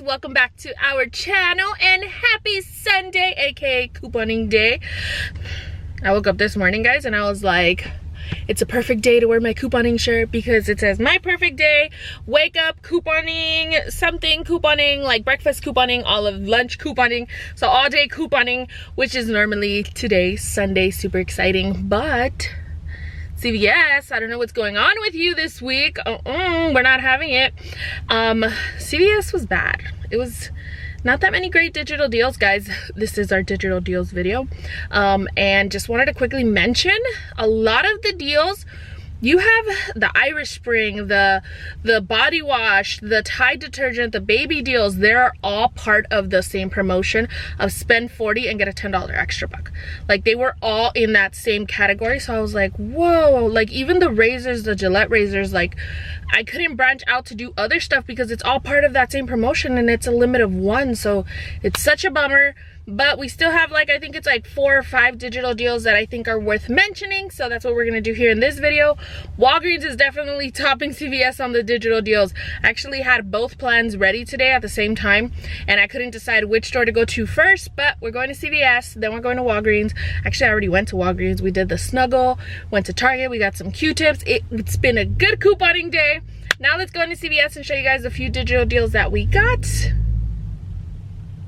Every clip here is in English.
welcome back to our channel and happy Sunday, aka couponing day. I woke up this morning, guys, and I was like, it's a perfect day to wear my couponing shirt because it says my perfect day, wake up couponing, something couponing, like breakfast couponing, all of lunch couponing, so all day couponing, which is normally today, Sunday. Super exciting. But CVS, I don't know what's going on with you this week. We're not having it. CVS was bad. It was not that many great digital deals, guys. This is our digital deals video. And just wanted to quickly mention a lot of the deals. You have the Irish Spring, the body wash, the Tide detergent, the baby deals. They're all part of the same promotion of spend $40 and get a $10 extra buck. Like, they were all in that same category. So I was like, whoa, like even the razors, the Gillette razors, like I couldn't branch out to do other stuff because it's all part of that same promotion and it's a limit of one. So it's such a bummer. But we still have, like, I think it's like 4 or 5 digital deals that I think are worth mentioning. So that's what we're gonna do here in this video. Walgreens is definitely topping CVS on the digital deals. I actually had both plans ready today at the same time, and I couldn't decide which store to go to first, but we're going to CVS, then we're going to Walgreens. Actually, I already went to Walgreens. We did the Snuggle, went to Target, we got some Q-tips. It's been a good couponing day. Now let's go into CVS and show you guys a few digital deals that we got.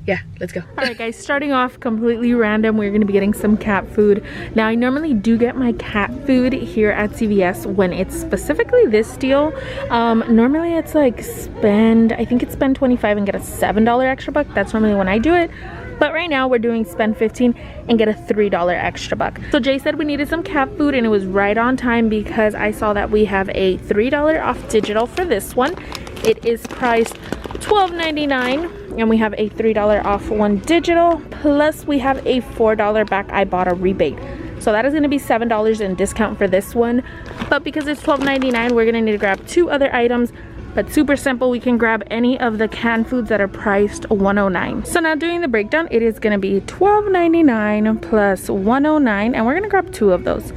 Yeah, let's go. All right, guys, starting off completely random, we're gonna be getting some cat food. Now, I normally do get my cat food here at CVS when it's specifically this deal. Normally it's like I think it's spend $25 and get a $7 extra buck. That's normally when I do it. But right now we're doing spend $15 and get a $3 extra buck. So Jay said we needed some cat food and it was right on time because I saw that we have a $3 off digital for this one. It is priced $12.99 and we have a $3 off one digital, plus we have a $4 back Ibotta rebate. So that is going to be $7 in discount for this one. But because it's $12.99, we're going to need to grab 2 other items. But super simple, we can grab any of the canned foods that are priced $109. So now doing the breakdown, it is going to be $12.99 plus $109, and we're going to grab 2 of those.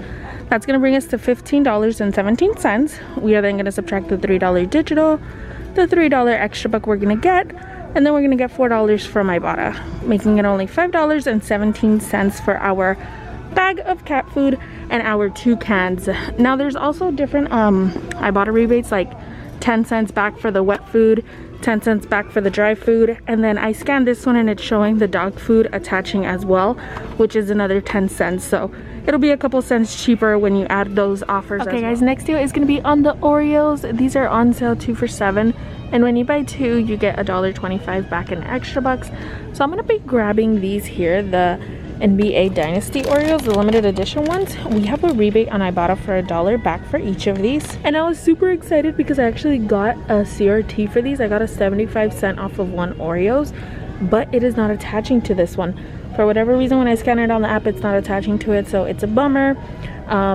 That's going to bring us to $15.17. We are then going to subtract the $3 digital, the $3 extra buck we're going to get, and then we're going to get $4 from Ibotta, making it only $5.17 for our bag of cat food and our 2 cans. Now there's also different Ibotta rebates, like 10 cents back for the wet food, 10 cents back for the dry food, and then I scanned this one and it's showing the dog food attaching as well, which is another 10 cents. So it'll be a couple cents cheaper when you add those offers. Okay, guys, next deal is going to be on the Oreos. These are on sale 2 for $7, and when you buy 2 you get $1.25 back in extra bucks. So I'm going to be grabbing these here, the NBA Dynasty Oreos, the limited edition ones. We have a rebate on Ibotta for $1 back for each of these, and I was super excited because I actually got a CRT for these. I got a 75-cent off of one Oreos, but it is not attaching to this one. For whatever reason, when I scan it on the app, it's not attaching to it, so it's a bummer.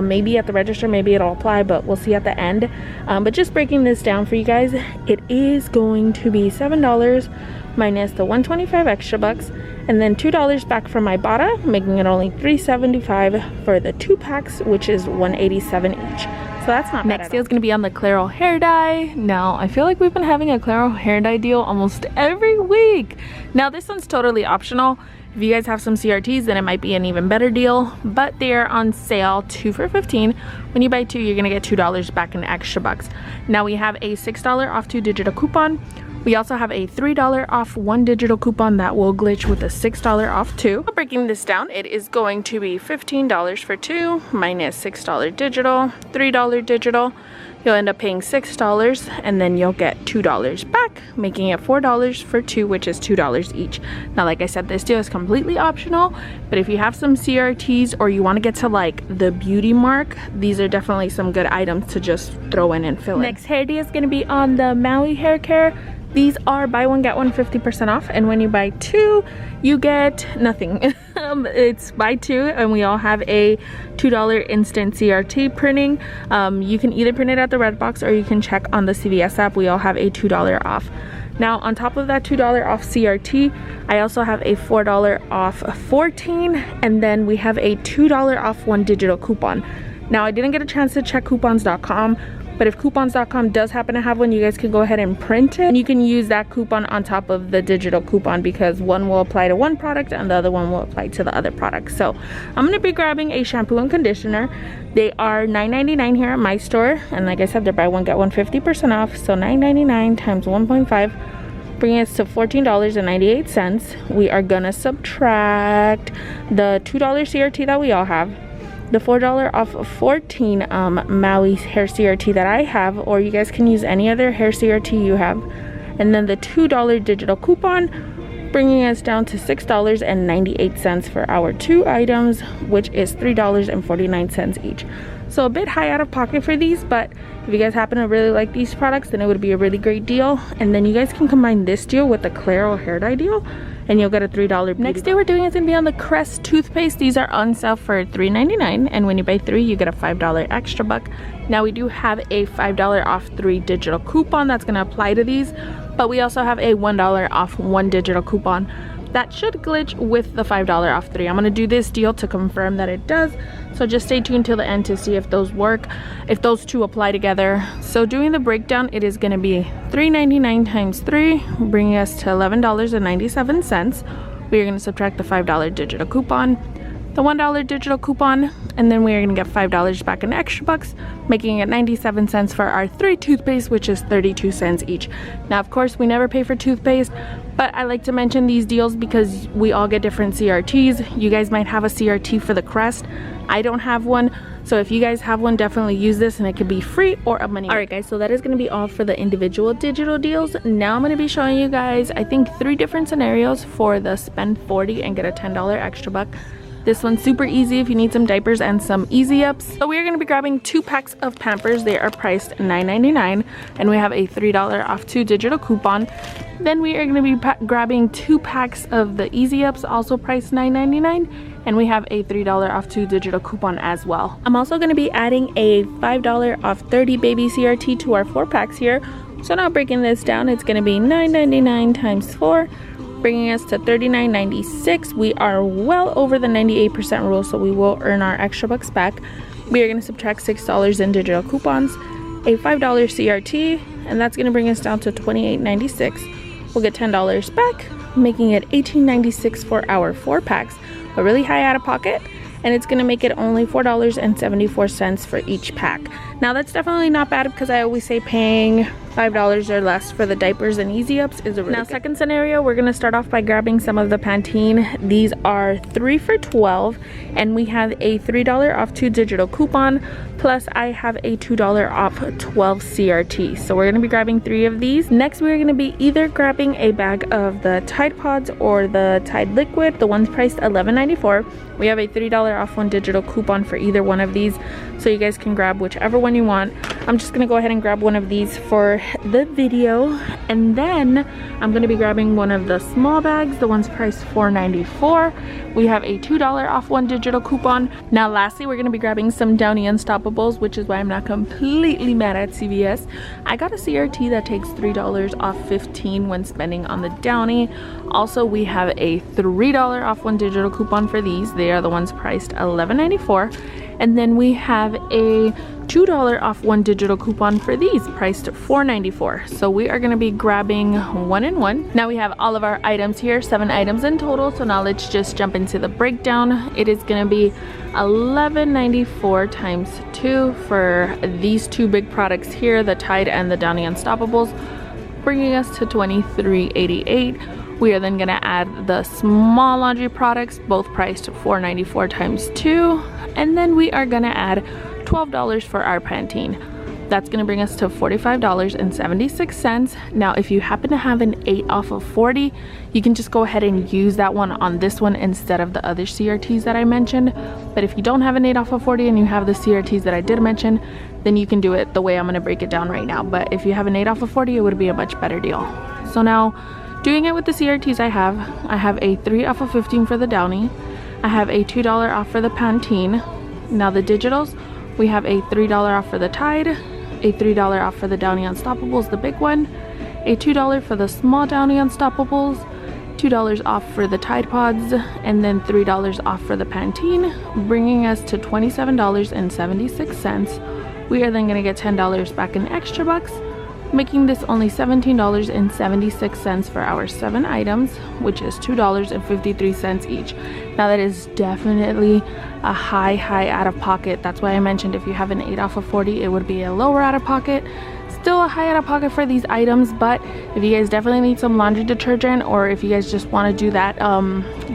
Maybe at the register, maybe it'll apply, but we'll see at the end. But just breaking this down for you guys, it is going to be $7 minus the $1.25 extra bucks, and then $2 back from Ibotta, making it only $3.75 for the 2 packs, which is $1.87 each. So that's not bad. Next deal is going to be on the Clairol hair dye. Now, I feel like we've been having a Clairol hair dye deal almost every week. Now, this one's totally optional. If you guys have some CRTs, then it might be an even better deal, but they're on sale 2 for $15. When you buy 2, you're gonna get $2 back in extra bucks. Now we have a $6 off 2 digital coupon. We also have a $3 off 1 digital coupon that will glitch with a $6 off 2. Breaking this down, it is going to be $15 for 2 minus $6 digital, $3 digital. You'll end up paying $6 and then you'll get $2 back, making it $4 for 2, which is $2 each. Now, like I said, this deal is completely optional, but if you have some CRTs or you want to get to like the beauty mark, these are definitely some good items to just throw in and fill in. Next hair deal is going to be on the Maui hair care. These are buy one get one 50% off, and when you buy 2 you get nothing. It's buy 2 and we all have a $2 instant CRT printing. You can either print it at the red box or you can check on the CVS app. We all have a $2 off. Now, on top of that $2 off CRT, I also have a $4 off 14, and then we have a $2 off 1 digital coupon. Now, I didn't get a chance to check coupons.com, but if coupons.com does happen to have one, you guys can go ahead and print it, and you can use that coupon on top of the digital coupon, because one will apply to one product and the other one will apply to the other product. So I'm going to be grabbing a shampoo and conditioner. They are $9.99 here at my store, and like I said, they're buy one get one 50% off. So $9.99 times 1.5, bringing us to $14.98. We are gonna subtract the $2 CRT that we all have, the $4 off of 14 Maui hair CRT that I have, or you guys can use any other hair CRT you have, and then the $2 digital coupon, bringing us down to $6.98 for our 2 items, which is $3.49 each. So a bit high out of pocket for these, but if you guys happen to really like these products, then it would be a really great deal. And then you guys can combine this deal with the Clairol hair dye deal, and you'll get a $3 Next day we're doing is gonna be on the Crest toothpaste. These are on sale for $3.99, and when you buy 3, you get a $5 extra buck. Now we do have a $5 off 3 digital coupon that's gonna apply to these, but we also have a $1 off 1 digital coupon that should glitch with the $5 off 3. I'm gonna do this deal to confirm that it does, so just stay tuned till the end to see if those work, if those two apply together. So doing the breakdown, it is gonna be $3.99 times 3, bringing us to $11.97. We are gonna subtract the $5 digital coupon, the $1 digital coupon, and then we are gonna get $5 back in extra bucks, making it 97 cents for our 3 toothpaste, which is 32 cents each. Now, of course, we never pay for toothpaste, but I like to mention these deals because we all get different CRTs. You guys might have a CRT for the Crest. I don't have one, so if you guys have one, definitely use this, and it could be free or a money. All right, guys, so that is gonna be all for the individual digital deals. Now I'm gonna be showing you guys, I think, 3 different scenarios for the spend 40 and get a $10 extra buck. This one's super easy if you need some diapers and some easy ups. So we are going to be grabbing 2 packs of Pampers. They are priced $9.99, and we have a $3 off 2 digital coupon. Then we are going to be grabbing 2 packs of the easy ups, also priced $9.99, and we have a $3 off 2 digital coupon as well. I'm also going to be adding a $5 off 30 baby CRT to our 4 packs here. So now breaking this down, it's going to be $9.99 times 4, bringing us to $39.96. We are well over the 98% rule, so we will earn our extra bucks back. We are going to subtract $6 in digital coupons, a $5 CRT, and that's going to bring us down to $28.96. We'll get $10 back, making it $18.96 for our 4 packs. A really high out of pocket, and it's going to make it only $4.74 for each pack. Now that's definitely not bad, because I always say paying $5 or less for the diapers and easy ups is a really good. Second scenario, we're going to start off by grabbing some of the Pantene. These are 3 for $12, and we have a $3 off 2 digital coupon, plus I have a $2 off 12 CRT. So we're going to be grabbing 3 of these. Next, we're going to be either grabbing a bag of the Tide Pods or the Tide Liquid. The one's priced $11.94. We have a $3 off 1 digital coupon for either one of these, so you guys can grab whichever one you want. I'm just gonna go ahead and grab one of these for the video, and then I'm gonna be grabbing one of the small bags. The one's priced $4.94. We have a $2 off 1 digital coupon. Now lastly, we're gonna be grabbing some Downy Unstoppables, which is why I'm not completely mad at CVS. I got a CRT that takes $3 off 15 when spending on the Downy. Also, we have a $3 off 1 digital coupon for these. They are the ones priced $11.94. And then we have a $2 off 1 digital coupon for these, priced $4.94. So we are going to be grabbing 1 and 1. Now we have all of our items here, 7 items in total. So now let's just jump into the breakdown. It is going to be $11.94 times 2 for these 2 big products here, the Tide and the Downy Unstoppables, bringing us to $23.88. We are then going to add the small laundry products, both priced $4.94 times 2, and then we are going to add $12 for our Pantene. That's going to bring us to $45.76. Now, if you happen to have an 8 off of 40, you can just go ahead and use that one on this one instead of the other CRTs that I mentioned. But if you don't have an 8 off of 40 and you have the CRTs that I did mention, then you can do it the way I'm going to break it down right now. But if you have an 8 off of 40, it would be a much better deal. So now, doing it with the CRTs I have a 3 off of 15 for the Downy. I have a $2 off for the Pantene. Now the digitals, we have a $3 off for the Tide, a $3 off for the Downy Unstoppables, the big one, a $2 for the small Downy Unstoppables, $2 off for the Tide Pods, and then $3 off for the Pantene, bringing us to $27.76 We are then going to get $10 back in extra bucks, making this only $17.76 for our 7 items, which is $2.53 each. Now that is definitely a high out of pocket. That's why I mentioned if you have an 8 off of 40, it would be a lower out of pocket. Still a high out of pocket for these items, but if you guys definitely need some laundry detergent, or if you guys just want to do that,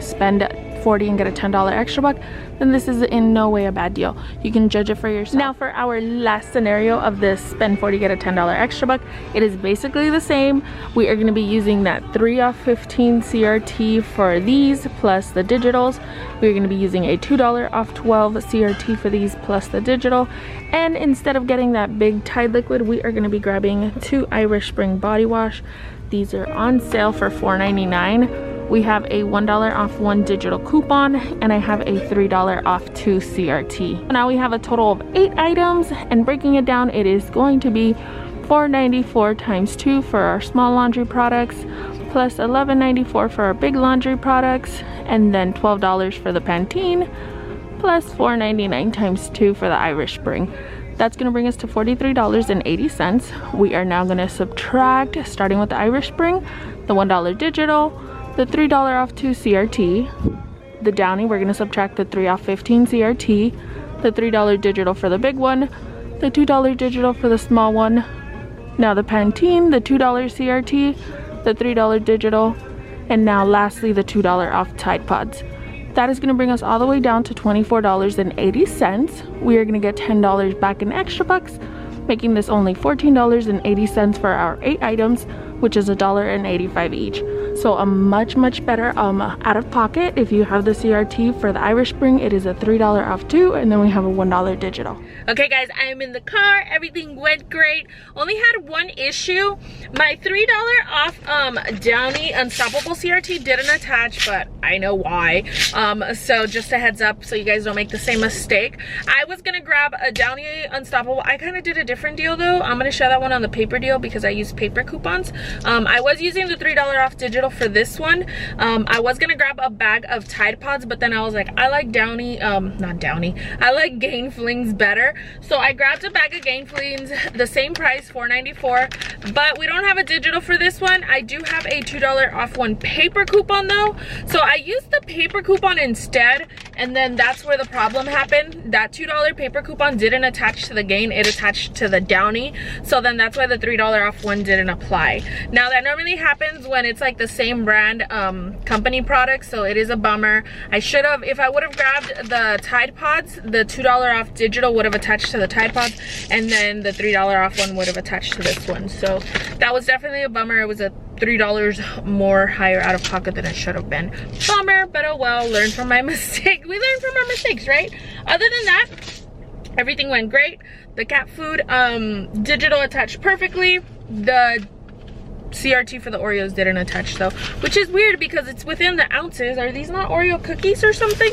spend 40 and get a $10 extra buck, then this is in no way a bad deal. You can judge it for yourself. Now for our last scenario of this spend 40 get a $10 extra buck, it is basically the same. We are going to be using that 3 off 15 CRT for these plus the digitals. We're going to be using a $2 off 12 CRT for these plus the digital, and instead of getting that big Tide liquid, we are going to be grabbing 2 Irish Spring body wash. These are on sale for $4.99. We have a $1 off 1 digital coupon, and I have a $3 off 2 CRT. Now we have a total of 8 items, and breaking it down, it is going to be $4.94 times 2 for our small laundry products, plus $11.94 for our big laundry products, and then $12 for the Pantene, plus $4.99 times 2 for the Irish Spring. That's going to bring us to $43.80. We are now going to subtract, starting with the Irish Spring, the $1 digital, the $3 off 2 CRT, the Downy, we're going to subtract the 3 off 15 CRT, the $3 digital for the big one, the $2 digital for the small one. Now the Pantene, the $2 CRT, the $3 digital, and now lastly the $2 off Tide Pods. That is going to bring us all the way down to $24.80. We are going to get $10 back in extra bucks, making this only $14.80 for our 8 items, which is $1.85 each. So a much better out of pocket. If you have the CRT for the Irish Spring, it is a $3 off 2, and then we have a $1 digital. Okay guys, I am in the car. Everything went great. Only had one issue. My $3 off Downy Unstoppable CRT didn't attach, but I know why. So just a heads up so you guys don't make the same mistake. I was gonna grab a Downy Unstoppable. I kind of did a different deal though. I'm gonna show that one on the paper deal because I use paper coupons. I was using the $3 off digital for this one. I was gonna grab a bag of Tide Pods, but then I was like, I like Downy, not Downy, I like Gain Flings better. So I grabbed a bag of Gain Flings, the same price, $4.94, but we don't have a digital for this one. I do have a $2 off 1 paper coupon though. So I used the paper coupon instead, and then that's where the problem happened. That $2 paper coupon didn't attach to the Gain, it attached to the Downy. So then that's why the $3 off one didn't apply. Now that normally happens when it's like the same brand company products, so it is a bummer. I should have, if I would have grabbed the Tide Pods, the $2 off digital would have attached to the Tide Pods, and then the $3 off one would have attached to this one. So that was definitely a bummer. It was a $3 more higher out of pocket than it should have been. Bummer, but oh well, learn from my mistake. We learn from our mistakes, right? Other than that, everything went great. The cat food digital attached perfectly. The CRT for the Oreos didn't attach though, which is weird because it's within the ounces. Are these not Oreo cookies or something?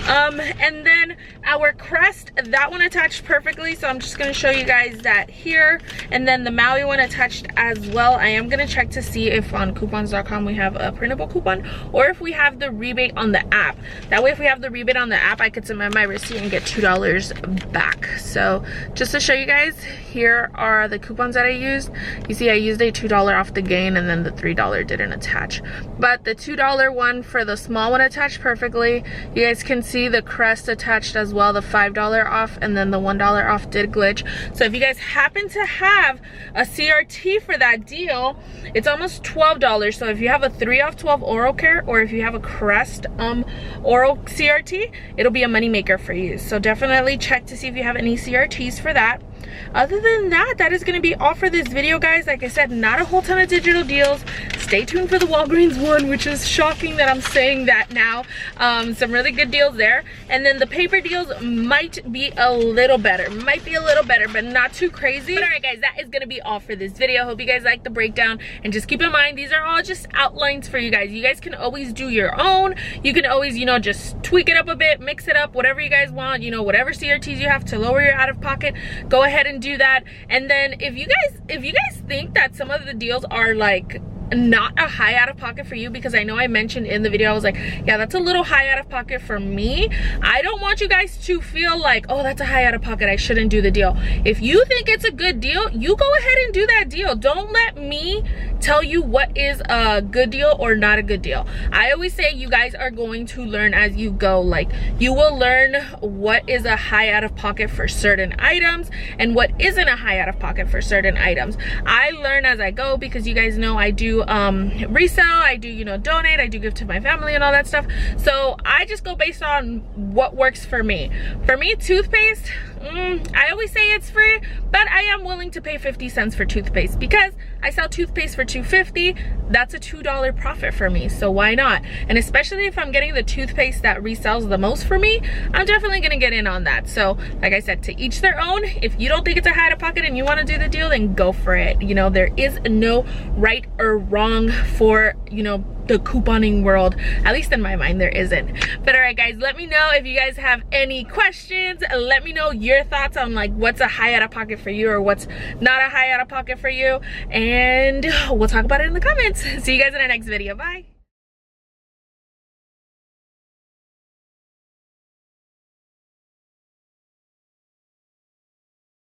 And then our crest, that one attached perfectly, so I'm just going to show you guys that here. And then the Maui one attached as well. I am going to check to see if on coupons.com we have a printable coupon, or if we have the rebate on the app. That way if we have the rebate on the app, I could submit my receipt and get $2 back. So just to show you guys, here are the coupons that I used. You see I used a $2 off the Gain, and then the $3 didn't attach, but the $2 one for the small one attached perfectly. You guys can see the crest attached as well, the $5 off, and then the $1 off did glitch. So if you guys happen to have a CRT for that deal, it's almost $12. So if you have a 3 off 12 oral care, or if you have a crest oral CRT, it'll be a money maker for you. So definitely check to see if you have any CRTs for that. Other than that, that is going to be all for this video, guys. Like I said, not a whole ton of digital deals. Stay tuned for the Walgreens one, which is shocking that I'm saying that now. Some really good deals there. And then the paper deals might be a little better. Might be a little better, but not too crazy. But alright guys, that is going to be all for this video. Hope you guys like the breakdown. And just keep in mind, these are all just outlines for you guys. You guys can always do your own. You can always, you know, just tweak it up a bit, mix it up, whatever you guys want. You know, whatever CRTs you have to lower your out of pocket, go ahead and do that. And then if you guys think that some of the deals are like not a high out of pocket for you, because I know I mentioned in the video, I was like, yeah, that's a little high out of pocket for me. I don't want you guys to feel like, oh, that's a high out of pocket, I shouldn't do the deal. If you think it's a good deal, you go ahead and do that deal. Don't let me tell you what is a good deal or not a good deal. I always say you guys are going to learn as you go. Like, you will learn what is a high out of pocket for certain items and what isn't a high out of pocket for certain items. I learn as I go, because you guys know I do resell, I do, you know, donate, I do give to my family and all that stuff. So I just go based on what works for me. For me, toothpaste, I always say it's free, but I am willing to pay 50 cents for toothpaste, because I sell toothpaste for $2.50. That's a $2 profit for me, so why not? And especially if I'm getting the toothpaste that resells the most for me, I'm definitely gonna get in on that. So like I said, to each their own. If you don't think it's a high out of pocket and you want to do the deal, then go for it. You know, there is no right or wrong for, you know, the couponing world. At least in my mind, there isn't. But all right, guys, let me know if you guys have any questions. Let me know your thoughts on like what's a high out of pocket for you or what's not a high out of pocket for you, and we'll talk about it in the comments. See you guys in our next video. Bye.